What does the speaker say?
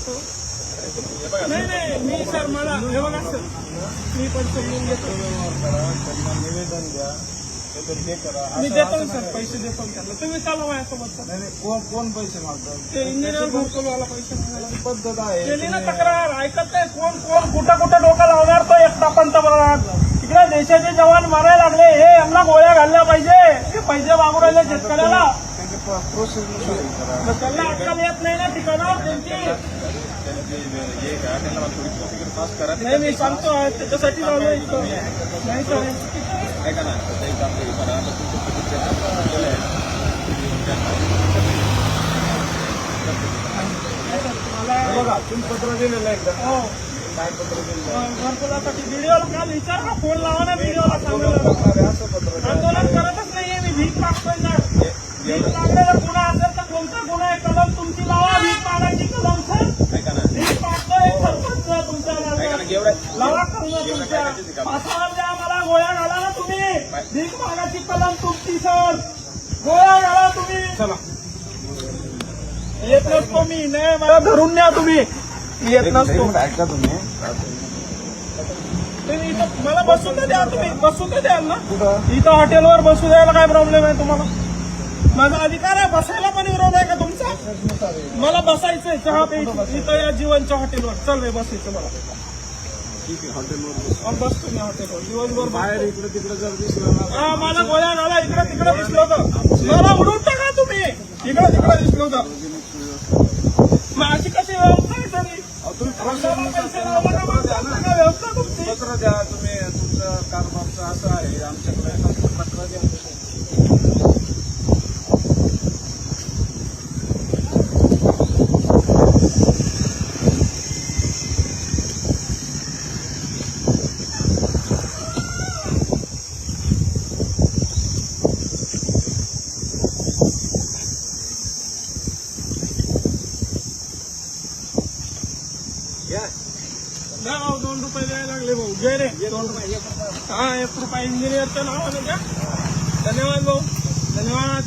नाही नाही मी सर मला हे बघा सर मी पण समजून घेतो त्यांना निवेदन द्या हे करा. मी देतो ना सर पैसे देतो त्यांना तुम्ही चालवा माझ्यासोबत सर. नाही कोण पैसे मागतात ते इंजिनियर घरकुलवाला पैसे मागायला पद्धत आहे. केली ना तक्रार ऐकत नाही कोण कुठं कुठं डोकं लावणार तो एकटा पंतप्रधान तिकडे देशाचे जवान मारायला लागले हे यांना गोळ्या घालल्या पाहिजे हे पैसे मागू राहिले शेतकऱ्याला प्रोसेस करा. त्यांना अक्कल येत नाही ना ठिकाणावर त्यांची पास करा. नाही मी सांगतो त्याच्यासाठी लावलं इथं नाही सर ऐका ना बघा तुम्ही पत्र दिलेलं आहे एकदा. हो काय पत्र दिलेलं घरकुलासाठी व्हिडिओला काल विचार ना फोन लावा ना व्हिडिओला सांगितलं आहे? असं पत्र आंदोलन करतच नाहीये मी भीक मागतोय ना भीक मागलेला गुन्हा असेल तर कोणता गुन्हा आहे कलम तुमची लावा भीक मागायची कलम सर ऐका ना भीक मागतोय सरपंच तुमच्या ऐका ना नावावर. एवढं लावा कलम तुमच्या पासावर द्या मला गोळ्या घाला ना तुम्ही भीक मागायची कलम तुमची सर गोळ्या घाला तुम्ही चला येत नसतो मी नाही मला धरून न्या तुम्ही येत नसतो ऐका तुम्ही तुम्ही इथं मला बसून तर द्या तुम्ही बसून तर द्याल ना कुठं इथं हॉटेलवर बसू द्यायला काय प्रॉब्लेम आहे तुम्हाला माझा अधिकार आहे बसायला पण विरोध आहे का तुमचा मला बसायचंय चहा प्यायची इथं या जीवनच्या हॉटेलवर चल रे बसायचं मला ठीक आहे हॉटेलवर बसतो मी हॉटेलवर दिवसभर बाहेर इकडे तिकडे जर दिसलं ना हा मला गोळ्या घाला इकडे तिकडे दिसलं होतं मला उडून टाका तुम्ही इकडे तिकडे दिसलं होतं मग अशी कशी व्यवस्था आहे तरी तुम्ही पैसे लावला का मग सांगा व्यवस्था तुमची पत्र द्या. तुम्ही तुमचं कारभारचं असं आहे आमच्याकडे पत्र द्या. द्या भाऊ 2 रुपये द्यायला लागले भाऊ घे रे 2 रुपये हा 1 रुपया इंजिनियरच्या नावाने द्या धन्यवाद भाऊ धन्यवाद